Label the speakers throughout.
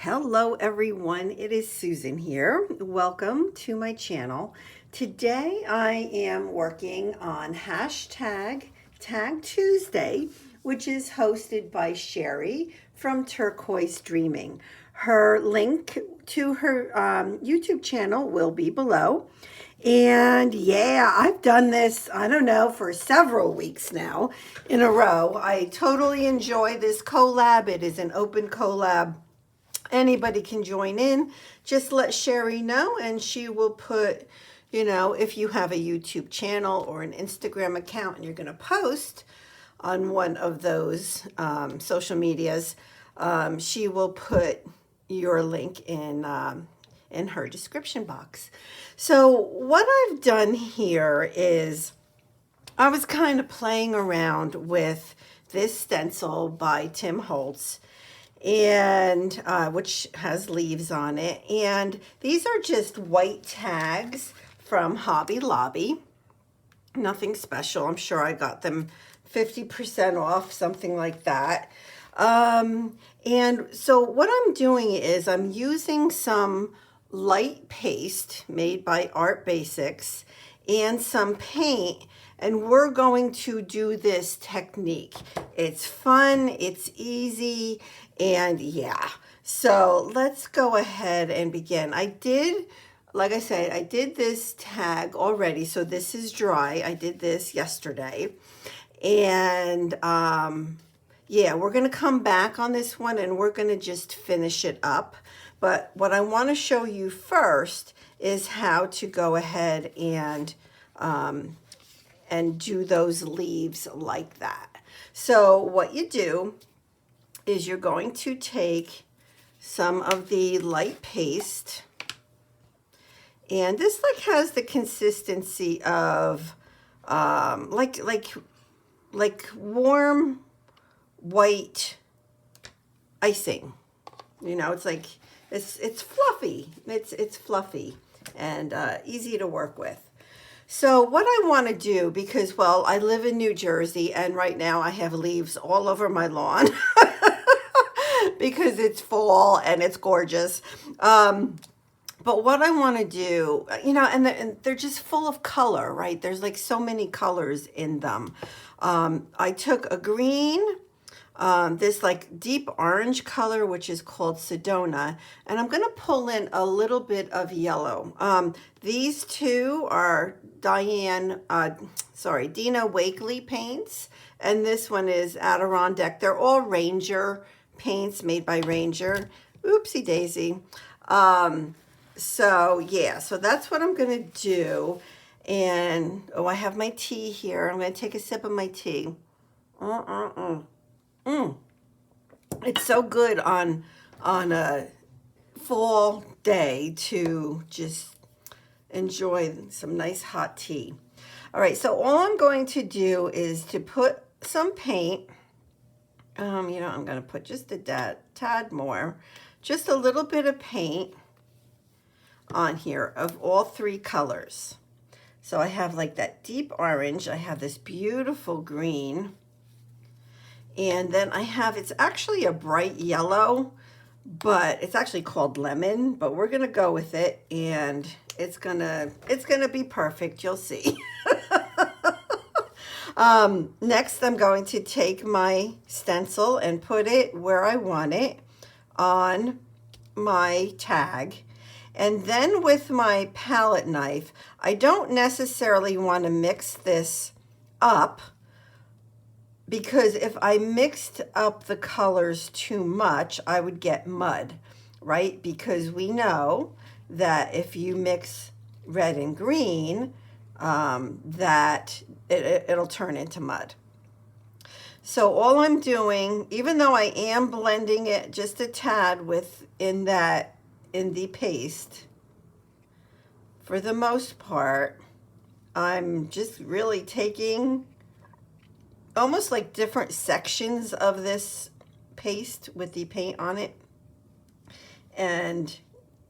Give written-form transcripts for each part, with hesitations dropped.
Speaker 1: Hello everyone, it is Susan here. Welcome to my channel. Today I am working on hashtag Tag Tuesday, which is hosted by Sheree from Turquoise Dreaming. Her link to her YouTube channel will be below. And yeah, I've done this, I don't know, for several weeks now in a row. I totally enjoy this collab. It is an open collab. Anybody can join in. Just let Sheree know and she will put, if you have a YouTube channel or an Instagram account and you're going to post on one of those social medias, she will put your link in her description box. So what I've done here is I was kind of playing around with this stencil by Tim Holtz, and which has leaves on it, and these are just white tags from Hobby Lobby. Nothing special. I'm sure I got them 50% off, something like that. And so what I'm doing is I'm using some light paste made by Art Basics and some paint, and we're going to do this technique. It's fun, it's easy, and yeah. So let's go ahead and begin. Like I said, I did this tag already, so this is dry. I did this yesterday. And yeah, we're going to come back on this one and we're going to just finish it up. But what I want to show you first is how to go ahead and do those leaves like that. So what you do is you're going to take some of the light paste, and this has the consistency of like warm white icing. It's fluffy. It's fluffy and easy to work with. So what I want to do, because, well, I live in New Jersey and right now I have leaves all over my lawn because it's fall and it's gorgeous. But what I want to do, and they're just full of color, right? There's so many colors in them. I took a green, this deep orange color, which is called Sedona, and I'm going to pull in a little bit of yellow. These two are Dina Wakely paints, and this one is Adirondack. They're all Ranger paints made by Ranger. Oopsie daisy. So yeah, so that's what I'm going to do. And I have my tea here. I'm going to take a sip of my tea. It's so good on a fall day to just enjoy some nice hot tea. All right, so all I'm going to do is to put some paint. I'm going to put just a tad more, just a little bit of paint on here of all three colors. So I have that deep orange, I have this beautiful green, and then I have, it's actually a bright yellow, but it's actually called lemon, but we're gonna go with it, and it's gonna be perfect, you'll see. Next, I'm going to take my stencil and put it where I want it on my tag. And then with my palette knife, I don't necessarily want to mix this up, because if I mixed up the colors too much, I would get mud, right? Because we know that if you mix red and green, that it'll turn into mud. So all I'm doing, even though I am blending it just a tad in the paste, for the most part, I'm just really taking almost different sections of this paste with the paint on it and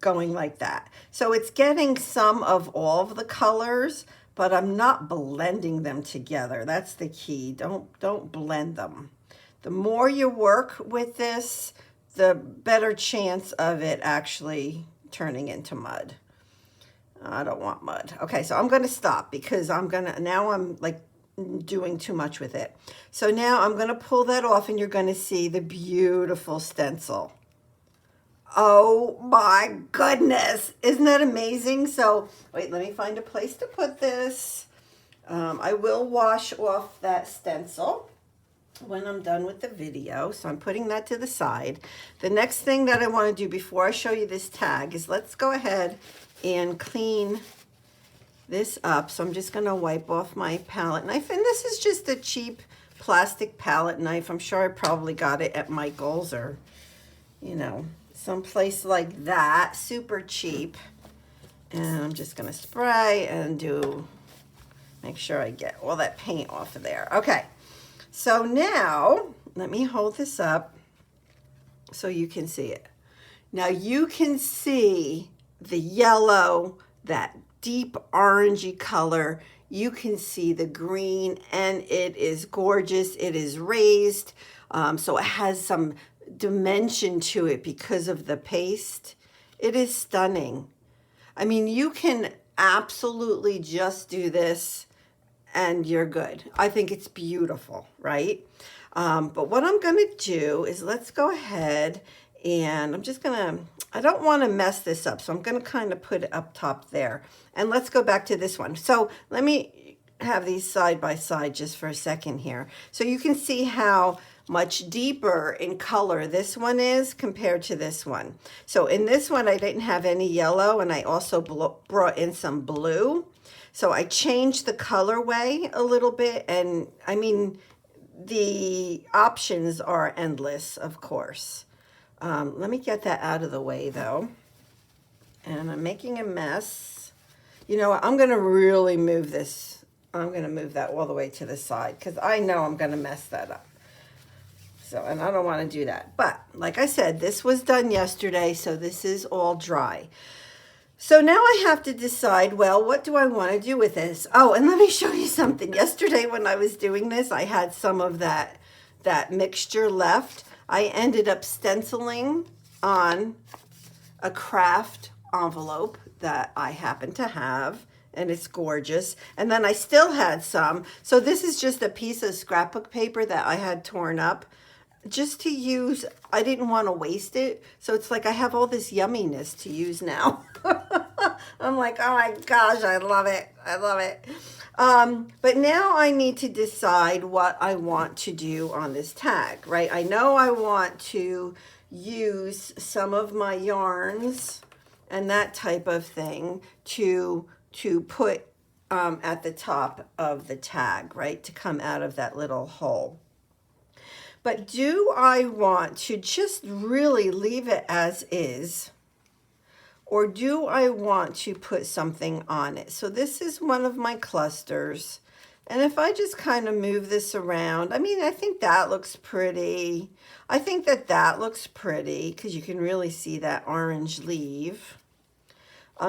Speaker 1: going like that. So it's getting some of all of the colors, but I'm not blending them together. That's the key. Don't blend them. The more you work with this, the better chance of it actually turning into mud. I don't want mud. Okay, so I'm gonna stop because now I'm like doing too much with it. So now I'm gonna pull that off and you're gonna see the beautiful stencil. Oh my goodness, isn't that amazing? So wait, let me find a place to put this. I will wash off that stencil when I'm done with the video. So I'm putting that to the side. The next thing that I want to do before I show you this tag is let's go ahead and clean this up. So I'm just going to wipe off my palette knife. And this is just a cheap plastic palette knife. I'm sure I probably got it at Michael's or, you know, someplace like that. Super cheap. And I'm just going to spray and make sure I get all that paint off of there. Okay. So now, let me hold this up so you can see it. Now you can see the yellow, that deep orangey color. You can see the green, and it is gorgeous. It is raised, so it has some dimension to it because of the paste. It is stunning. I mean, you can absolutely just do this and you're good. I think it's beautiful, right? But what I'm gonna do is let's go ahead and I don't wanna mess this up, so I'm gonna kind of put it up top there. And let's go back to this one. So let me have these side by side just for a second here. So you can see how much deeper in color this one is compared to this one. So in this one, I didn't have any yellow, and I also brought in some blue. So I changed the colorway a little bit, and I mean, the options are endless, of course. Let me get that out of the way though. And I'm making a mess. You know what, I'm gonna really move this. I'm gonna move that all the way to the side because I know I'm gonna mess that up. So, and I don't wanna do that. But like I said, this was done yesterday, so this is all dry. So now I have to decide, well, what do I want to do with this? Oh, and let me show you something. Yesterday when I was doing this, I had some of that mixture left. I ended up stenciling on a craft envelope that I happen to have, and it's gorgeous. And then I still had some. So this is just a piece of scrapbook paper that I had torn up just to use. I didn't want to waste it. So it's like I have all this yumminess to use now. I'm like, oh my gosh, I love it. I love it. But now I need to decide what I want to do on this tag, right? I know I want to use some of my yarns and that type of thing to put at the top of the tag, right? To come out of that little hole. But do I want to just really leave it as is? Or do I want to put something on it? So this is one of my clusters. And if I just kind of move this around, I mean, I think that looks pretty. I think that looks pretty because you can really see that orange leaf.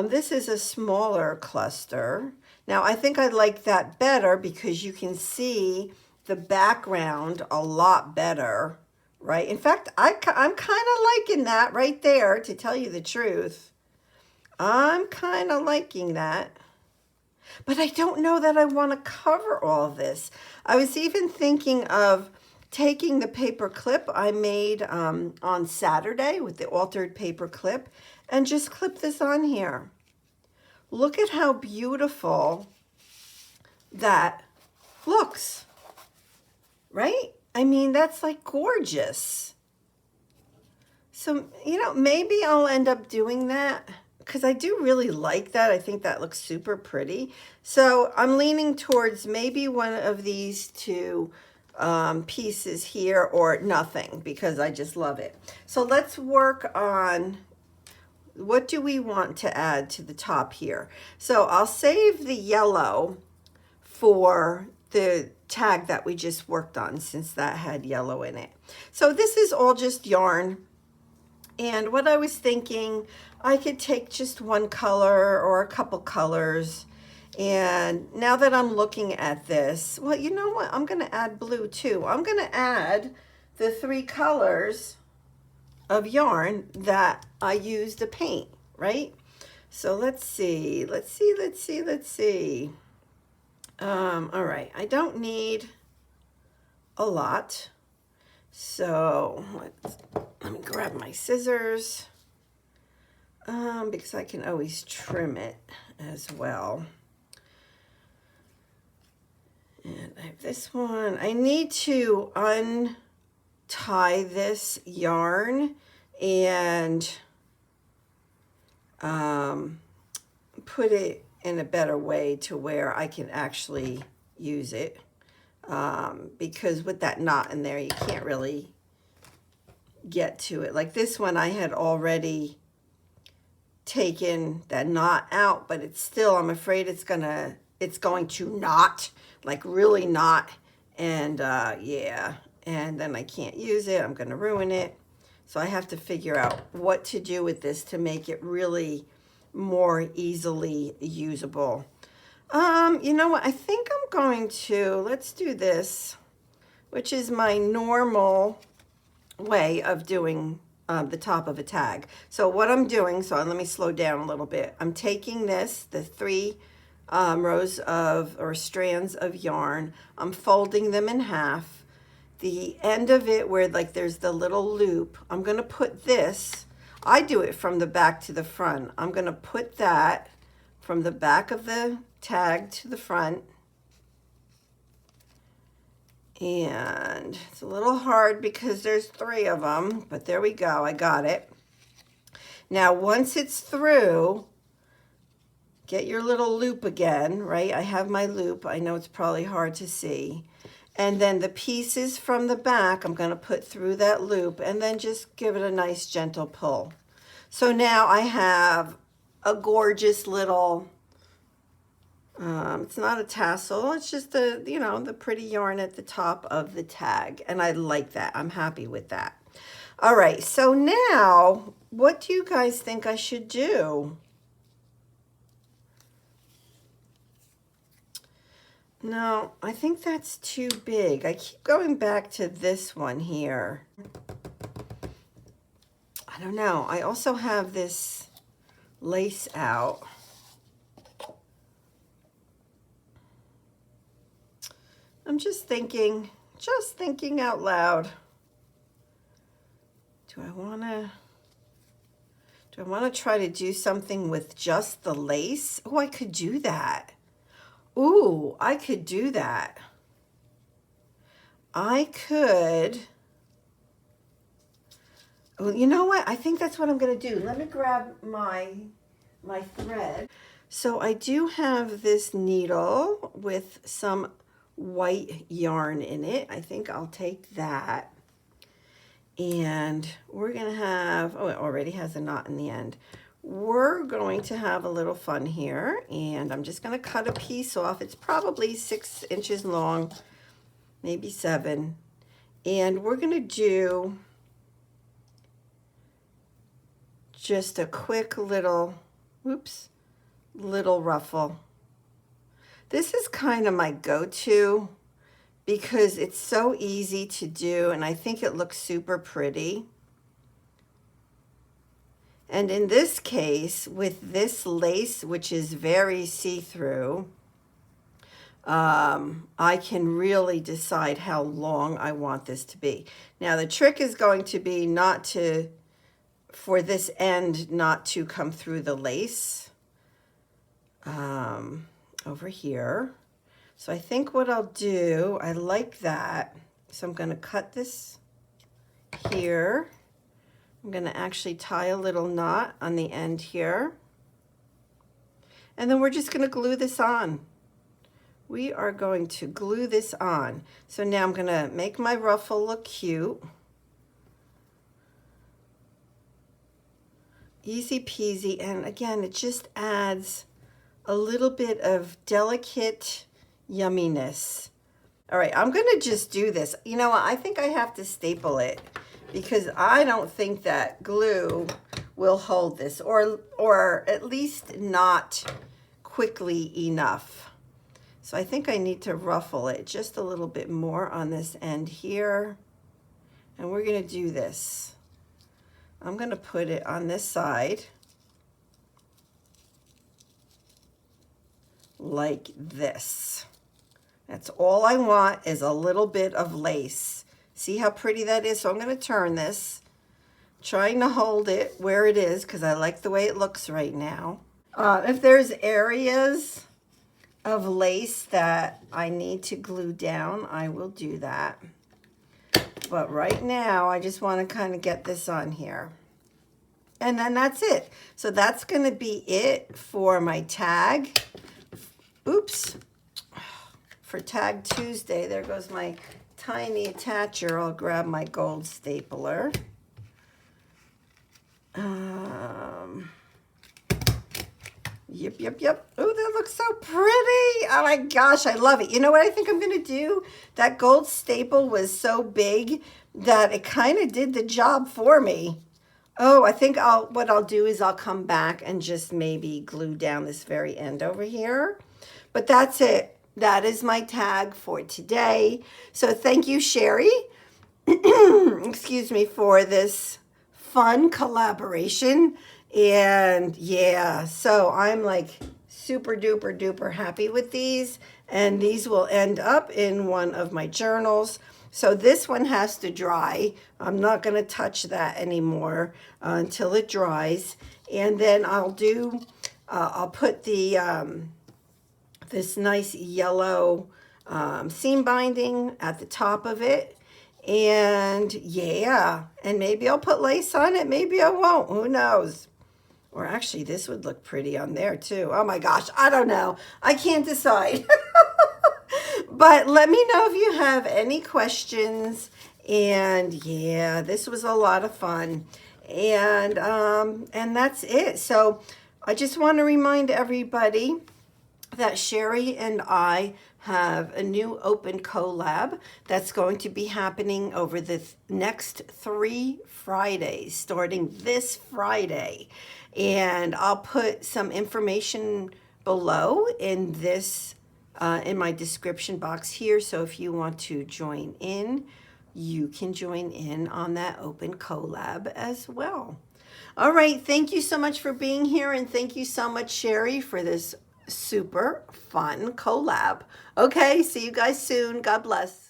Speaker 1: This is a smaller cluster. Now, I think I like that better because you can see the background a lot better, right? In fact, I'm kind of liking that right there, to tell you the truth. I'm kind of liking that. But I don't know that I want to cover all this. I was even thinking of taking the paper clip I made on Saturday with the altered paper clip and just clip this on here. Look at how beautiful that looks, right? I mean, that's like gorgeous. So, you know, maybe I'll end up doing that because I do really like that. I think that looks super pretty. So I'm leaning towards maybe one of these two pieces here or nothing because I just love it. So let's work on what do we want to add to the top here. So I'll save the yellow for the tag that we just worked on since that had yellow in it. So this is all just yarn. And what I was thinking, I could take just one color or a couple colors. And now that I'm looking at this, well, you know what? I'm going to add blue too. I'm going to add the 3 colors of yarn that I use to paint, right? So let's see. All right, I don't need a lot. So let me grab my scissors because I can always trim it as well. And I have this one. I need to untie this yarn and put it in a better way to where I can actually use it. Because with that knot in there, you can't really get to it. Like this one, I had already taken that knot out, but it's still, I'm afraid it's going to knot, like really knot. And yeah, and then I can't use it. I'm going to ruin it. So I have to figure out what to do with this to make it really more easily usable. You know what? I think I'm going to, let's do this, which is my normal way of doing the top of a tag. So what I'm doing, so let me slow down a little bit. I'm taking this, the 3 rows of, or strands of yarn, I'm folding them in half. The end of it where like there's the little loop, I'm going to put this, I do it from the back to the front. I'm going to put that from the back of the tag to the front. And it's a little hard because there's 3 of them, but there we go, I got it. Now once it's through, get your little loop again, right? I have my loop. I know it's probably hard to see. And then the pieces from the back, I'm going to put through that loop and then just give it a nice gentle pull. So now I have a gorgeous little, it's not a tassel, it's just the, you know, the pretty yarn at the top of the tag. And I like that. I'm happy with that. All right, so now what do you guys think I should do? No, I think that's too big. I keep going back to this one here. I don't know. I also have this lace out. I'm just thinking out loud. Do I want to try to do something with just the lace? Oh, I could do that. Ooh, I could do that. I could. Oh, you know what? I think that's what I'm going to do. Let me grab my thread. So I do have this needle with some white yarn in it. I think I'll take that. And we're going to have, oh, it already has a knot in the end. We're going to have a little fun here, and I'm just going to cut a piece off. It's probably 6 inches long, maybe 7. And we're going to do just a quick little, little ruffle. This is kind of my go-to because it's so easy to do, and I think it looks super pretty. And in this case, with this lace, which is very see-through, I can really decide how long I want this to be. Now, the trick is going to be for this end not to come through the lace over here. So I think what I'll do, I like that. So I'm going to cut this here. I'm going to actually tie a little knot on the end here. And then we're just going to glue this on. We are going to glue this on. So now I'm going to make my ruffle look cute. Easy peasy. And again, it just adds a little bit of delicate yumminess. All right, I'm going to just do this. You know, I think I have to staple it, because I don't think that glue will hold this, or at least not quickly enough. So I think I need to ruffle it just a little bit more on this end here. And we're going to do this. I'm going to put it on this side like this. That's all I want is a little bit of lace. See how pretty that is? So I'm going to turn this, trying to hold it where it is because I like the way it looks right now. If there's areas of lace that I need to glue down, I will do that. But right now, I just want to kind of get this on here. And then that's it. So that's going to be it for my tag. Oops. For Tag Tuesday, there goes my tiny attacher. I'll grab my gold stapler. Yep. Oh, that looks so pretty. Oh my gosh, I love it. You know what I think I'm going to do? That gold staple was so big that it kind of did the job for me. Oh, I think what I'll do is I'll come back and just maybe glue down this very end over here. But that's it. That is my tag for today. So thank you, Sheree, excuse me, for this fun collaboration. And yeah, so I'm like super duper duper happy with these. And these will end up in one of my journals. So this one has to dry. I'm not going to touch that anymore until it dries. And then I'll put the this nice yellow seam binding at the top of it. And yeah, and maybe I'll put lace on it. Maybe I won't. Who knows? Or actually, this would look pretty on there too. Oh my gosh, I don't know. I can't decide. But let me know if you have any questions. And yeah, this was a lot of fun. And that's it. So I just want to remind everybody that Sheree and I have a new open collab that's going to be happening over the next 3 Fridays, starting this Friday. And I'll put some information below in this, in my description box here. So if you want to join in, you can join in on that open collab as well. All right. Thank you so much for being here. And thank you so much, Sheree, for this super fun collab. Okay. See you guys soon. God bless.